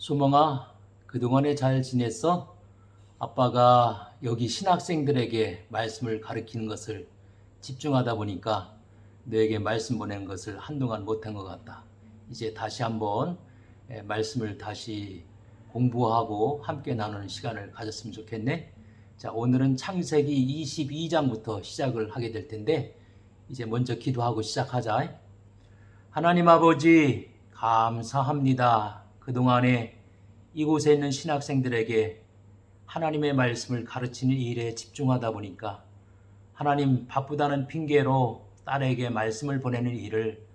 수멍아, 그동안에 잘 지냈어? 아빠가 여기 신학생들에게 말씀을 가르치는 것을 집중하다 보니까 너에게 말씀 보낸 것을 한동안 못한 것 같다. 이제 다시 한번 말씀을 다시 공부하고 함께 나누는 시간을 가졌으면 좋겠네. 자, 오늘은 창세기 22장부터 시작을 하게 될 텐데 이제 먼저 기도하고 시작하자. 하나님 아버지, 감사합니다. 그동안에 이곳에 있는 신학생들에게 하나님의 말씀을 가르치는 일에 집중하다 보니까 하나님 바쁘다는 핑계로 딸에게 말씀을 보내는 일을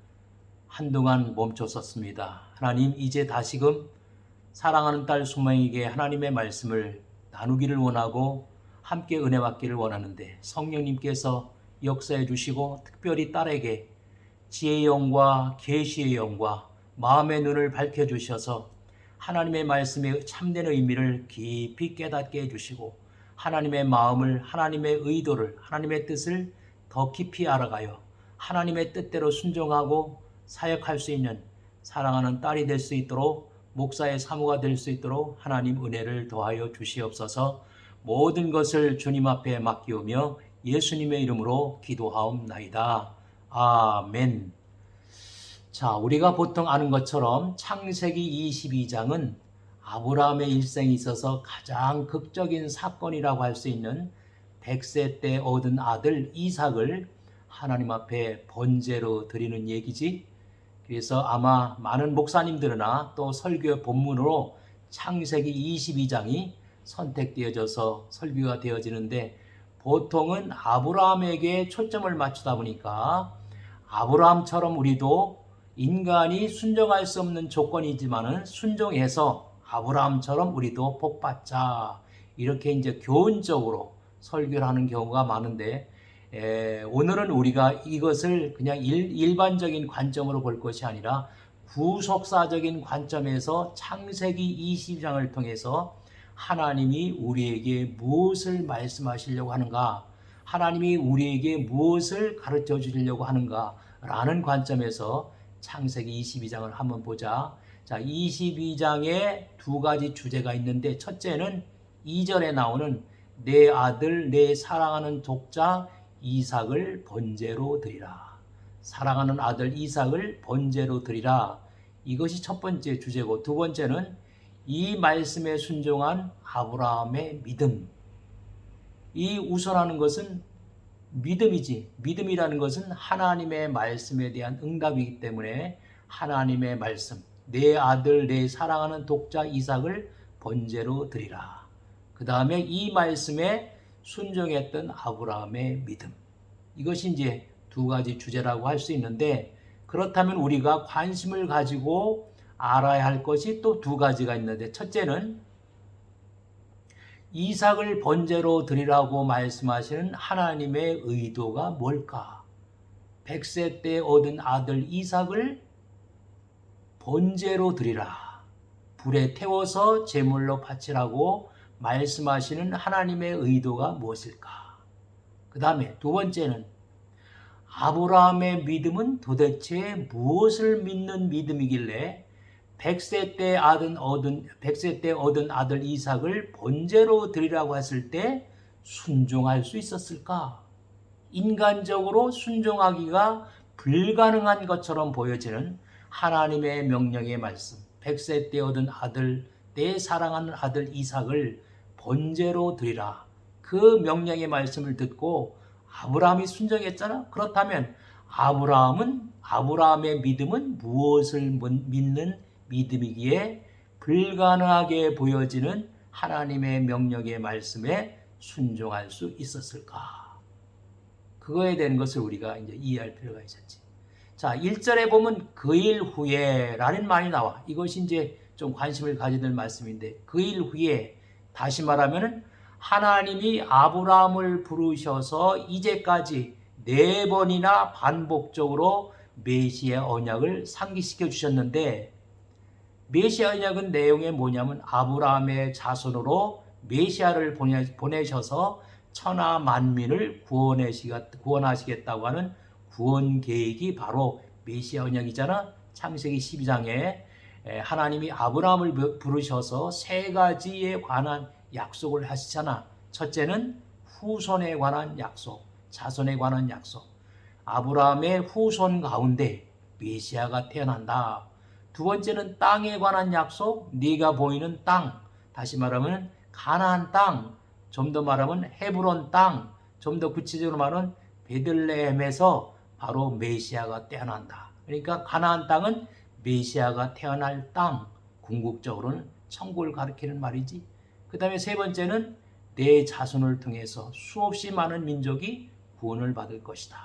한동안 멈췄었습니다. 하나님, 이제 다시금 사랑하는 딸 수명에게 하나님의 말씀을 나누기를 원하고 함께 은혜 받기를 원하는데 성령님께서 역사해 주시고 특별히 딸에게 지혜의 영과 계시의 영과 마음의 눈을 밝혀주셔서 하나님의 말씀의 참된 의미를 깊이 깨닫게 해주시고 하나님의 마음을, 하나님의 의도를, 하나님의 뜻을 더 깊이 알아가요 하나님의 뜻대로 순종하고 사역할 수 있는 사랑하는 딸이 될 수 있도록, 목사의 사모가 될 수 있도록 하나님 은혜를 더하여 주시옵소서. 모든 것을 주님 앞에 맡기오며 예수님의 이름으로 기도하옵나이다. 아멘. 자, 우리가 보통 아는 것처럼 창세기 22장은 아브라함의 일생에 있어서 가장 극적인 사건이라고 할 수 있는 100세 때 얻은 아들 이삭을 하나님 앞에 번제로 드리는 얘기지. 그래서 아마 많은 목사님들이나 또 설교 본문으로 창세기 22장이 선택되어져서 설교가 되어지는데 보통은 아브라함에게 초점을 맞추다 보니까 아브라함처럼 우리도 인간이 순종할 수 없는 조건이지만은 순종해서 아브라함처럼 우리도 복받자 이렇게 이제 교훈적으로 설교를 하는 경우가 많은데 오늘은 우리가 이것을 그냥 일반적인 관점으로 볼 것이 아니라 구속사적인 관점에서 창세기 20장을 통해서 하나님이 우리에게 무엇을 말씀하시려고 하는가, 하나님이 우리에게 무엇을 가르쳐 주시려고 하는가 라는 관점에서 창세기 22장을 한번 보자. 자, 22장에 두 가지 주제가 있는데 첫째는 2절에 나오는 내 아들 내 사랑하는 독자 이삭을 번제로 드리라. 사랑하는 아들 이삭을 번제로 드리라. 이것이 첫 번째 주제고, 두 번째는 이 말씀에 순종한 아브라함의 믿음. 이 우선하는 것은 믿음이지. 믿음이라는 것은 하나님의 말씀에 대한 응답이기 때문에 하나님의 말씀, 내 아들 내 사랑하는 독자 이삭을 번제로 드리라. 그 다음에 이 말씀에 순종했던 아브라함의 믿음. 이것이 이제 두 가지 주제라고 할 수 있는데, 그렇다면 우리가 관심을 가지고 알아야 할 것이 또 두 가지가 있는데, 첫째는 이삭을 번제로 드리라고 말씀하시는 하나님의 의도가 뭘까? 100세 때 얻은 아들 이삭을 번제로 드리라. 불에 태워서 제물로 바치라고 말씀하시는 하나님의 의도가 무엇일까? 그 다음에 두 번째는 아브라함의 믿음은 도대체 무엇을 믿는 믿음이길래 100세 때 얻은 아들 이삭을 번제로 드리라고 했을 때 순종할 수 있었을까? 인간적으로 순종하기가 불가능한 것처럼 보여지는 하나님의 명령의 말씀, 100세 때 얻은 아들, 내 사랑하는 아들 이삭을 번제로 드리라. 그 명령의 말씀을 듣고 아브라함이 순종했잖아. 그렇다면 아브라함의 믿음은 무엇을 믿는 믿음이기에 불가능하게 보여지는 하나님의 명령의 말씀에 순종할 수 있었을까? 그거에 대한 것을 우리가 이제 이해할 필요가 있었지. 자, 1절에 보면 그 일 후에 라는 말이 나와. 이것이 이제 좀 관심을 가져야 될 말씀인데, 그 일 후에, 다시 말하면은 하나님이 아브라함을 부르셔서 이제까지 4번이나 반복적으로 메시아 언약을 상기시켜 주셨는데, 메시아 언약은 내용이 뭐냐면 아브라함의 자손으로 메시아를 보내셔서 천하 만민을 구원하시겠다고 하는 구원 계획이 바로 메시아 언약이잖아. 창세기 12장에 하나님이 아브라함을 부르셔서 세 가지에 관한 약속을 하시잖아. 첫째는 후손에 관한 약속, 자손에 관한 약속. 아브라함의 후손 가운데 메시아가 태어난다. 두 번째는 땅에 관한 약속, 네가 보이는 땅, 다시 말하면 가나안 땅, 좀 더 말하면 헤브론 땅, 좀 더 구체적으로 말하면 베들레헴에서 바로 메시아가 태어난다. 그러니까 가나안 땅은 메시아가 태어날 땅, 궁극적으로는 천국을 가리키는 말이지. 그 다음에 세 번째는 내 자손을 통해서 수없이 많은 민족이 구원을 받을 것이다.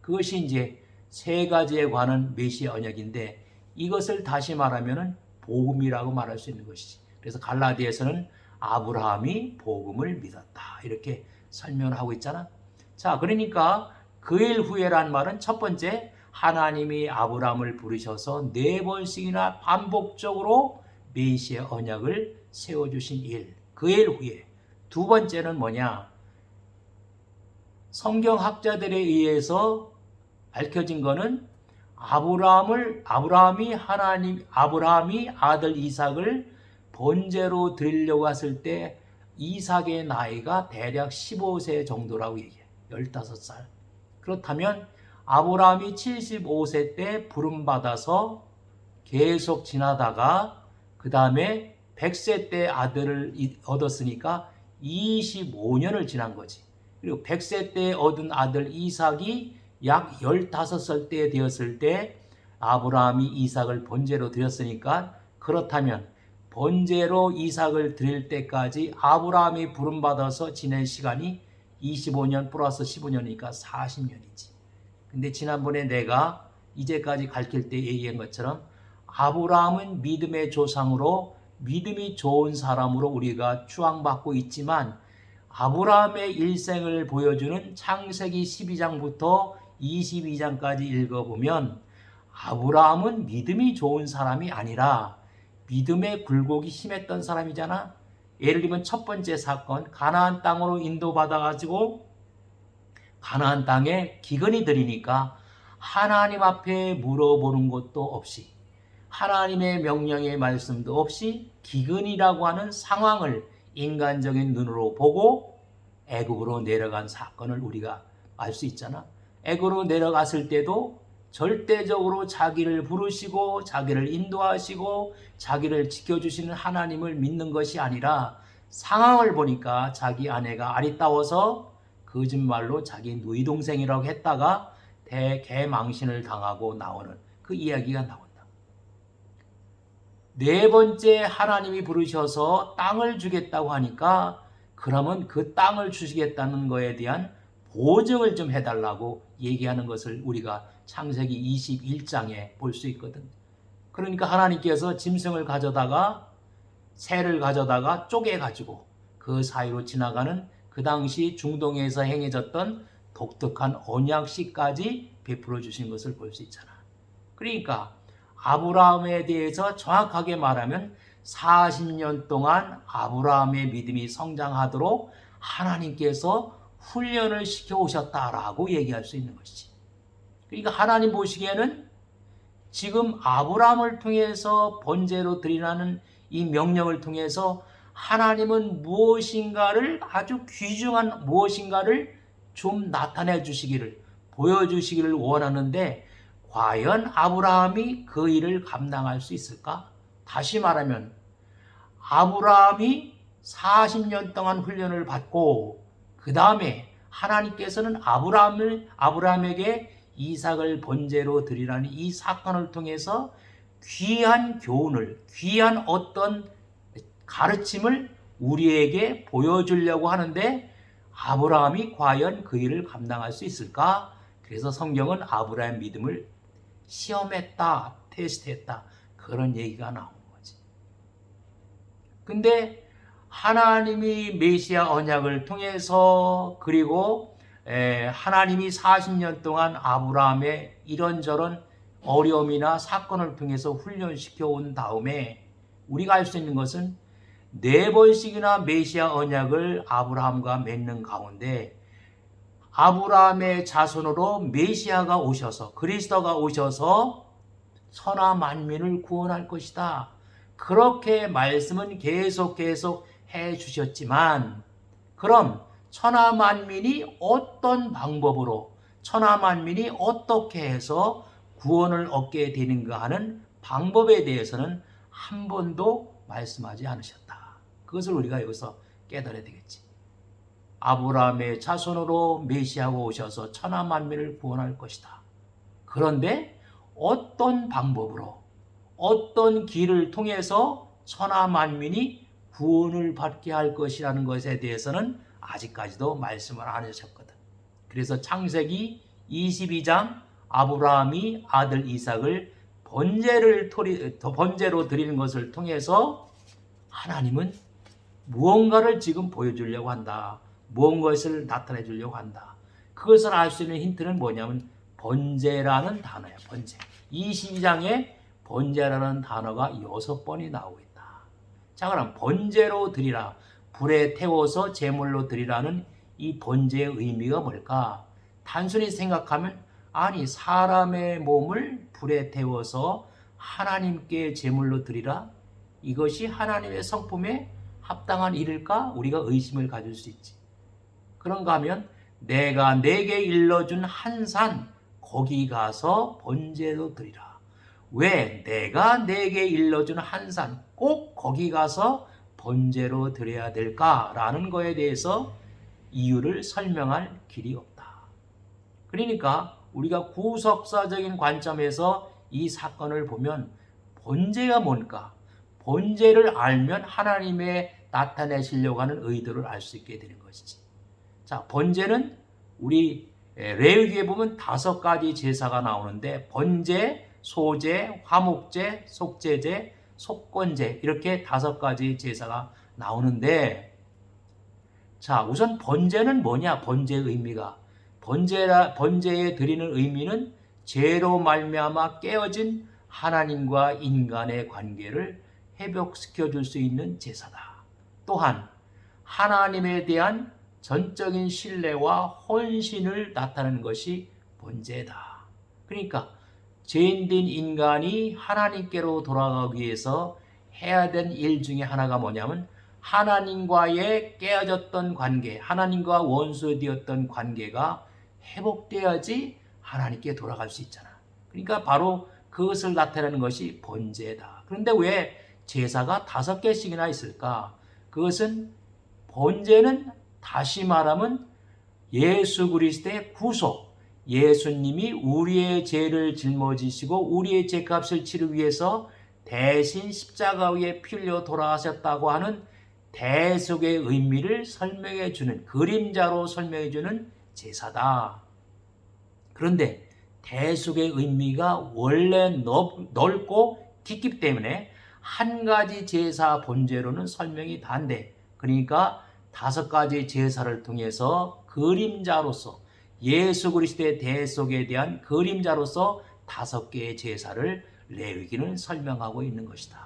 그것이 이제 세 가지에 관한 메시아 언약인데, 이것을 다시 말하면 복음이라고 말할 수 있는 것이지. 그래서 갈라디아에서는 아브라함이 복음을 믿었다, 이렇게 설명하고 있잖아. 자, 그러니까 그 일 후에란 말은 첫 번째, 하나님이 아브라함을 부르셔서 네 번씩이나 반복적으로 메시아 언약을 세워주신 일, 그 일 후에. 두 번째는 뭐냐? 성경학자들에 의해서 밝혀진 거는 아브라함이 아들 이삭을 번제로 드리려고 했을 때 이삭의 나이가 대략 15세 정도라고 얘기해요. 15살. 그렇다면 아브라함이 75세 때 부름받아서 계속 지나다가 그 다음에 100세 때 아들을 얻었으니까 25년을 지난 거지. 그리고 100세 때 얻은 아들 이삭이 약 15살 때 되었을 때 아브라함이 이삭을 번제로 드렸으니까, 그렇다면 번제로 이삭을 드릴 때까지 아브라함이 부름받아서 지낸 시간이 25년 플러스 15년이니까 40년이지. 근데 지난번에 내가 이제까지 가르칠 때 얘기한 것처럼 아브라함은 믿음의 조상으로 믿음이 좋은 사람으로 우리가 추앙받고 있지만, 아브라함의 일생을 보여주는 창세기 12장부터 22장까지 읽어보면 아브라함은 믿음이 좋은 사람이 아니라 믿음의 굴곡이 심했던 사람이잖아. 예를 들면 첫 번째 사건, 가나안 땅으로 인도받아가지고 가나안 땅에 기근이 들이니까 하나님 앞에 물어보는 것도 없이, 하나님의 명령의 말씀도 없이 기근이라고 하는 상황을 인간적인 눈으로 보고 애굽으로 내려간 사건을 우리가 알 수 있잖아. 애굽으로 내려갔을 때도 절대적으로 자기를 부르시고 자기를 인도하시고 자기를 지켜주시는 하나님을 믿는 것이 아니라 상황을 보니까 자기 아내가 아리따워서 거짓말로 자기 누이 동생이라고 했다가 대개망신을 당하고 나오는 그 이야기가 나온다. 네 번째, 하나님이 부르셔서 땅을 주겠다고 하니까 그러면 그 땅을 주시겠다는 거에 대한 보증을 좀 해달라고 얘기하는 것을 우리가 창세기 21장에 볼 수 있거든. 그러니까 하나님께서 짐승을 가져다가 새를 가져다가 쪼개가지고 그 사이로 지나가는 그 당시 중동에서 행해졌던 독특한 언약식까지 베풀어 주신 것을 볼 수 있잖아. 그러니까 아브라함에 대해서 정확하게 말하면 40년 동안 아브라함의 믿음이 성장하도록 하나님께서 훈련을 시켜 오셨다라고 얘기할 수 있는 것이지. 그러니까 하나님 보시기에는 지금 아브라함을 통해서 번제로 드리라는 이 명령을 통해서 하나님은 무엇인가를, 아주 귀중한 무엇인가를 좀 나타내 주시기를, 보여주시기를 원하는데 과연 아브라함이 그 일을 감당할 수 있을까? 다시 말하면 아브라함이 40년 동안 훈련을 받고 그 다음에 하나님께서는 아브라함에게 이삭을 번제로 드리라는 이 사건을 통해서 귀한 교훈을, 귀한 어떤 가르침을 우리에게 보여주려고 하는데 아브라함이 과연 그 일을 감당할 수 있을까? 그래서 성경은 아브라함의 믿음을 시험했다, 테스트했다, 그런 얘기가 나오는 거지. 근데 하나님이 메시아 언약을 통해서, 그리고 하나님이 40년 동안 아브라함의 이런저런 어려움이나 사건을 통해서 훈련시켜 온 다음에 우리가 알 수 있는 것은 4번씩이나 메시아 언약을 아브라함과 맺는 가운데 아브라함의 자손으로 메시아가 오셔서, 그리스도가 오셔서 천하 만민을 구원할 것이다. 그렇게 말씀은 계속 해 주셨지만, 그럼 천하 만민이 어떤 방법으로, 천하 만민이 어떻게 해서 구원을 얻게 되는가 하는 방법에 대해서는 한 번도 말씀하지 않으셨다. 그것을 우리가 여기서 깨달아야 되겠지. 아브라함의 자손으로 메시아가 오셔서 천하 만민을 구원할 것이다. 그런데 어떤 방법으로, 어떤 길을 통해서 천하 만민이 구원을 받게 할 것이라는 것에 대해서는 아직까지도 말씀을 안 하셨거든. 그래서 창세기 22장 아브라함이 아들 이삭을 번제로 드리는 것을 통해서 하나님은 무언가를 지금 보여주려고 한다. 무언가를 나타내 주려고 한다. 그것을 알 수 있는 힌트는 뭐냐면 번제라는 단어야. 번제. 22장에 번제라는 단어가 6번이 나오고 있다. 자, 그럼 번제로 드리라. 불에 태워서 제물로 드리라는 이 번제의 의미가 뭘까? 단순히 생각하면 아니 사람의 몸을 불에 태워서 하나님께 제물로 드리라? 이것이 하나님의 성품에 합당한 일일까? 우리가 의심을 가질 수 있지. 그런가 하면 내가 내게 일러준 한 산 거기 가서 번제로 드리라. 왜 내가 내게 일러준 한 산 꼭 거기 가서 번제로 드려야 될까라는 거에 대해서 이유를 설명할 길이 없다. 그러니까 우리가 구속사적인 관점에서 이 사건을 보면 번제가 뭔가, 번제를 알면 하나님의 나타내시려고 하는 의도를 알 수 있게 되는 것이지. 자, 번제는 우리 레위기에 보면 5가지 제사가 나오는데 번제, 소제, 화목제, 속죄제, 속건제 이렇게 5가지 제사가 나오는데, 자, 우선 번제는 뭐냐? 번제의 의미가, 번제에 드리는 의미는 죄로 말미암아 깨어진 하나님과 인간의 관계를 회복시켜 줄 수 있는 제사다. 또한 하나님에 대한 전적인 신뢰와 헌신을 나타내는 것이 번제다. 그러니까 죄인된 인간이 하나님께로 돌아가기 위해서 해야 될 일 중에 하나가 뭐냐면 하나님과의 깨어졌던 관계, 하나님과 원수되었던 관계가 회복되어야지 하나님께 돌아갈 수 있잖아. 그러니까 바로 그것을 나타내는 것이 번제다. 그런데 왜 제사가 5개씩이나 있을까? 그것은 번제는 다시 말하면 예수 그리스도의 구속, 예수님이 우리의 죄를 짊어지시고 우리의 죄값을 치르기 위해서 대신 십자가 위에 피 흘려 돌아가셨다고 하는 대속의 의미를 설명해 주는, 그림자로 설명해 주는 제사다. 그런데 대속의 의미가 원래 넓고 깊기 때문에 한 가지 제사 번제로는 설명이 다 안 돼. 그러니까 5가지 제사를 통해서 그림자로서 예수 그리스도의 대속에 대한 그림자로서 5개의 제사를 레위기는 설명하고 있는 것이다.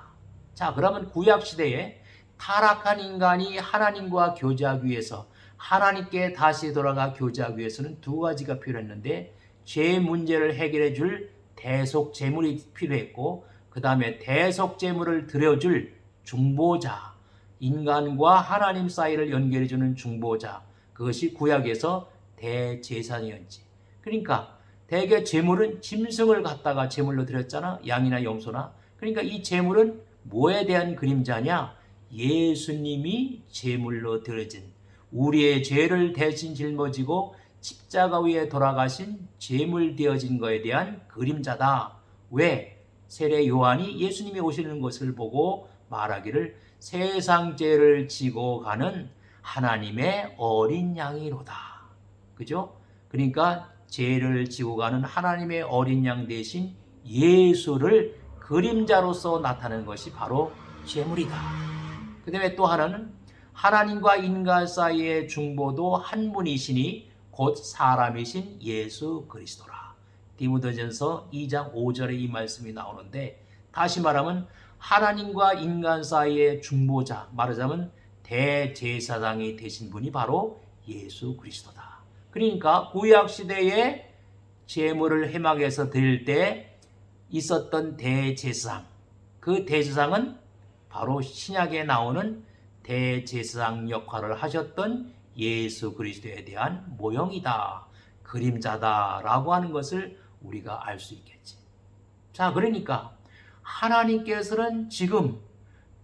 자, 그러면 구약 시대에 타락한 인간이 하나님과 교제하기 위해서, 하나님께 다시 돌아가 교제하기 위해서는 2가지가 필요했는데 죄 문제를 해결해 줄 대속 제물이 필요했고, 그 다음에 대속 제물을 드려줄 중보자, 인간과 하나님 사이를 연결해 주는 중보자, 그것이 구약에서 대제사장이었지. 그러니까 대개 제물은 짐승을 갖다가 제물로 드렸잖아. 양이나 염소나. 그러니까 이 제물은 뭐에 대한 그림자냐? 예수님이 제물로 드려진, 우리의 죄를 대신 짊어지고 십자가 위에 돌아가신 제물 되어진 것에 대한 그림자다. 왜? 세례 요한이 예수님이 오시는 것을 보고 말하기를 세상 죄를 지고 가는 하나님의 어린 양이로다. 그죠? 그러니까 죄를 지고 가는 하나님의 어린 양 대신 예수를 그림자로서 나타내는 것이 바로 제물이다. 그 다음에 또 하나는 하나님과 인간 사이의 중보도 한 분이시니 곧 사람이신 예수 그리스도라. 디모데전서 2장 5절에 이 말씀이 나오는데, 다시 말하면 하나님과 인간 사이의 중보자, 말하자면 대제사장이 되신 분이 바로 예수 그리스도다. 그러니까 구약 시대에 제물을 회막에서 드릴 때 있었던 대제사장, 그 대제사장은 바로 신약에 나오는 대제사장 역할을 하셨던 예수 그리스도에 대한 모형이다, 그림자다라고 하는 것을 우리가 알 수 있겠지. 자, 그러니까 하나님께서는 지금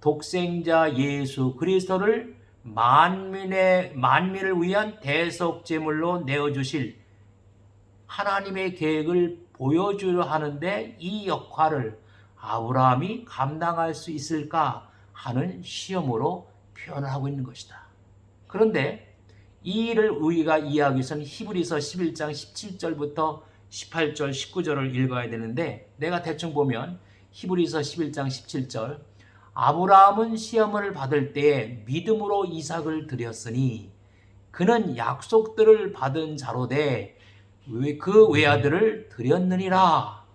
독생자 예수 그리스도를 만민을 위한 대속제물로 내어주실 하나님의 계획을 보여주려 하는데, 이 역할을 아브라함이 감당할 수 있을까 하는 시험으로 표현하고 있는 것이다. 그런데 이 일을 우리가 이해하기 위해서는 히브리서 11장 17절부터 18절, 19절을 읽어야 되는데, 내가 대충 보면 히브리서 11장 17절, 아브라함은 시험을 받을 때에 믿음으로 이삭을 드렸으니 그는 약속들을 받은 자로되 그 외아들을 드렸느니라.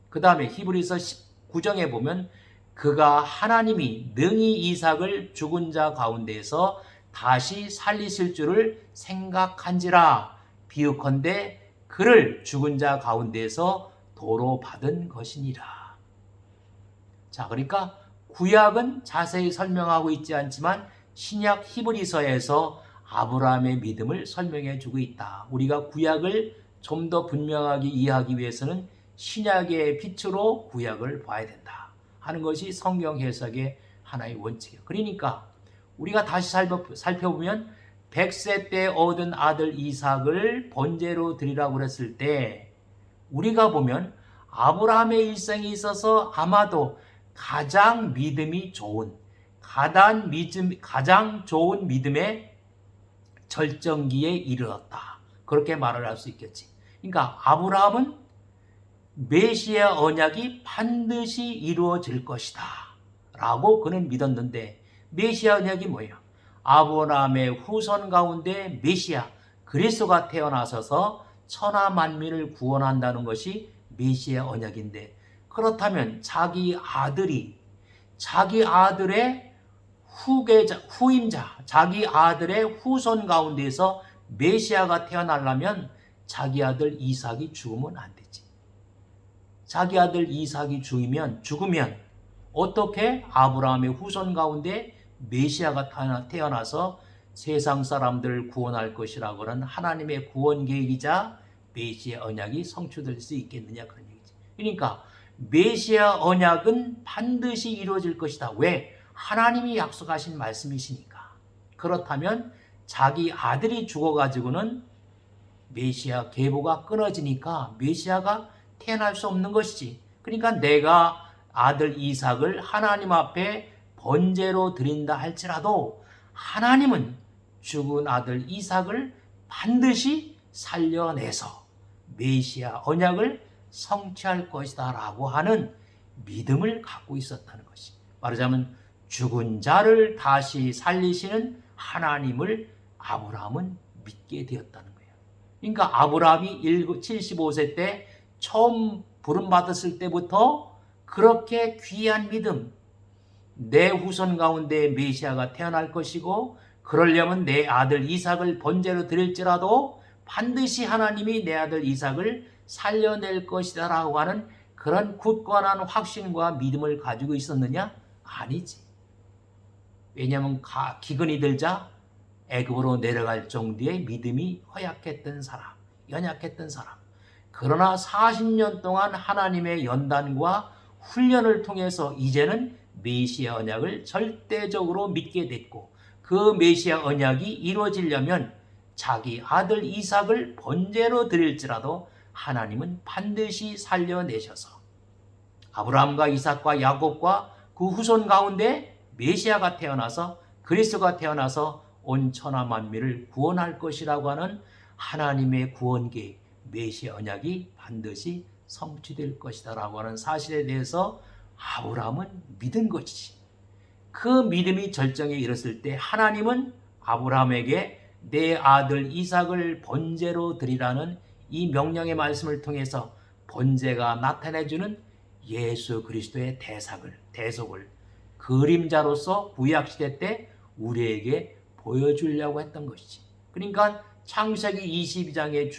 그 다음에 히브리서 19장에 보면 그가 하나님이 능히 이삭을 죽은 자 가운데에서 다시 살리실 줄을 생각한지라, 비유컨대 그를 죽은 자 가운데에서 도로 받은 것이니라. 자, 그러니까 구약은 자세히 설명하고 있지 않지만 신약 히브리서에서 아브라함의 믿음을 설명해 주고 있다. 우리가 구약을 좀 더 분명하게 이해하기 위해서는 신약의 빛으로 구약을 봐야 된다 하는 것이 성경 해석의 하나의 원칙이에요. 그러니까 우리가 다시 살펴보면 100세 때 얻은 아들 이삭을 번제로 드리라고 그랬을 때, 우리가 보면 아브라함의 일생에 있어서 아마도 가장 믿음이 좋은, 가장 좋은 믿음의 절정기에 이르렀다, 그렇게 말을 할 수 있겠지. 그러니까 아브라함은 메시아 언약이 반드시 이루어질 것이다 라고 그는 믿었는데, 메시아 언약이 뭐예요? 아브라함의 후손 가운데 메시아 그리스도가 태어나셔서 천하 만민을 구원한다는 것이 메시아 언약인데, 그렇다면 자기 아들의 후임자, 자기 아들의 후손 가운데서 메시아가 태어나려면 자기 아들 이삭이 죽으면 안 되지. 자기 아들 이삭이 죽으면 어떻게 아브라함의 후손 가운데 메시아가 태어나서 세상 사람들을 구원할 것이라고 하는 하나님의 구원 계획이자 메시아 언약이 성취될 수 있겠느냐, 그런 얘기지. 그러니까 메시아 언약은 반드시 이루어질 것이다. 왜? 하나님이 약속하신 말씀이시니까. 그렇다면 자기 아들이 죽어가지고는 메시아 계보가 끊어지니까 메시아가 태어날 수 없는 것이지. 그러니까 내가 아들 이삭을 하나님 앞에 번제로 드린다 할지라도 하나님은 죽은 아들 이삭을 반드시 살려내서 메시아 언약을 성취할 것이다 라고 하는 믿음을 갖고 있었다는 것이, 말하자면 죽은 자를 다시 살리시는 하나님을 아브라함은 믿게 되었다는 거예요. 그러니까 아브라함이 75세 때 처음 부름받았을 때부터 그렇게 귀한 믿음, 내 후손 가운데 메시아가 태어날 것이고 그러려면 내 아들 이삭을 번제로 드릴지라도 반드시 하나님이 내 아들 이삭을 살려낼 것이다 라고 하는 그런 굳건한 확신과 믿음을 가지고 있었느냐? 아니지. 왜냐하면 기근이 들자 애굽으로 내려갈 정도의 믿음이 연약했던 사람. 그러나 40년 동안 하나님의 연단과 훈련을 통해서 이제는 메시아 언약을 절대적으로 믿게 됐고, 그 메시아 언약이 이루어지려면 자기 아들 이삭을 번제로 드릴지라도 하나님은 반드시 살려내셔서 아브라함과 이삭과 야곱과 그 후손 가운데 메시아가 태어나서 그리스도가 태어나서 온 천하 만민을 구원할 것이라고 하는 하나님의 구원 계획, 메시아 언약이 반드시 성취될 것이다 라고 하는 사실에 대해서 아브라함은 믿은 것이지. 그 믿음이 절정에 이르렀을 때 하나님은 아브라함에게 내 아들 이삭을 번제로 드리라는 이 명령의 말씀을 통해서 번제가 나타내주는 예수 그리스도의 대속을 그림자로서 구약시대 때 우리에게 보여주려고 했던 것이지. 그러니까 창세기 22장의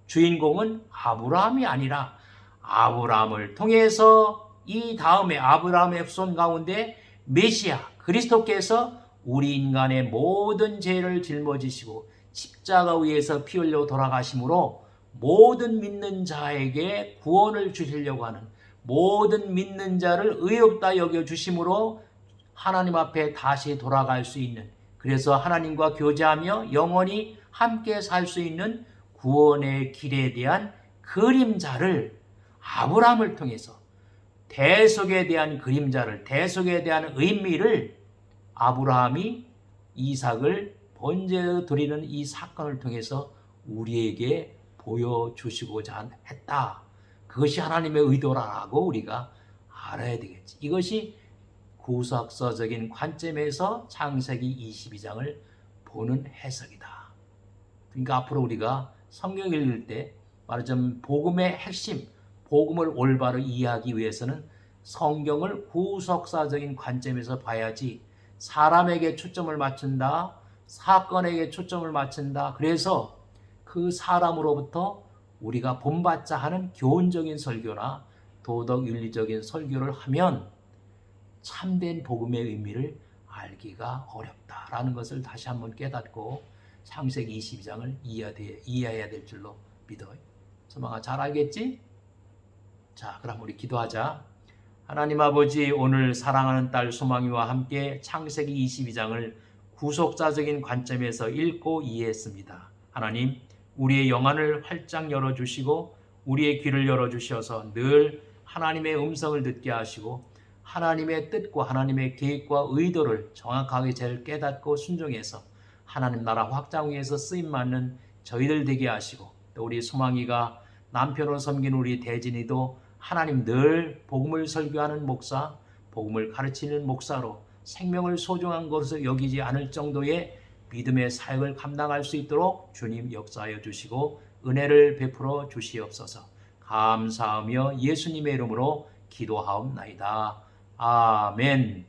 주인공은 아브라함이 아니라 아브라함을 통해서 이 다음에 아브라함의 후손 가운데 메시아 그리스도께서 우리 인간의 모든 죄를 짊어지시고 십자가 위에서 피 흘려 돌아가심으로 모든 믿는 자에게 구원을 주시려고 하는, 모든 믿는 자를 의롭다 여겨주심으로 하나님 앞에 다시 돌아갈 수 있는, 그래서 하나님과 교제하며 영원히 함께 살 수 있는 구원의 길에 대한 그림자를 아브라함을 통해서, 대속에 대한 그림자를, 대속에 대한 의미를 아브라함이 이삭을 번제로 드리는 이 사건을 통해서 우리에게 보여주시고자 했다. 그것이 하나님의 의도라고 우리가 알아야 되겠지. 이것이 구속서적인 관점에서 창세기 22장을 보는 해석이다. 그러니까 앞으로 우리가 성경 읽을 때 말하자면 복음의 핵심, 복음을 올바로 이해하기 위해서는 성경을 구속사적인 관점에서 봐야지, 사람에게 초점을 맞춘다, 사건에게 초점을 맞춘다, 그래서 그 사람으로부터 우리가 본받자 하는 교훈적인 설교나 도덕 윤리적인 설교를 하면 참된 복음의 의미를 알기가 어렵다라는 것을 다시 한번 깨닫고 창세기 22장을 이해해야 될 줄로 믿어요. 소망아, 잘 알겠지? 자, 그럼 우리 기도하자. 하나님 아버지, 오늘 사랑하는 딸 소망이와 함께 창세기 22장을 구속자적인 관점에서 읽고 이해했습니다. 하나님, 우리의 영안을 활짝 열어주시고 우리의 귀를 열어주셔서 늘 하나님의 음성을 듣게 하시고 하나님의 뜻과 하나님의 계획과 의도를 정확하게 잘 깨닫고 순종해서 하나님 나라 확장 위해서 쓰임받는 저희들 되게 하시고, 또 우리 소망이가 남편으로 섬긴 우리 대진이도 하나님 늘 복음을 설교하는 목사, 복음을 가르치는 목사로 생명을 소중한 것을 여기지 않을 정도의 믿음의 사역을 감당할 수 있도록 주님 역사하여 주시고 은혜를 베풀어 주시옵소서. 감사하며 예수님의 이름으로 기도하옵나이다. 아멘.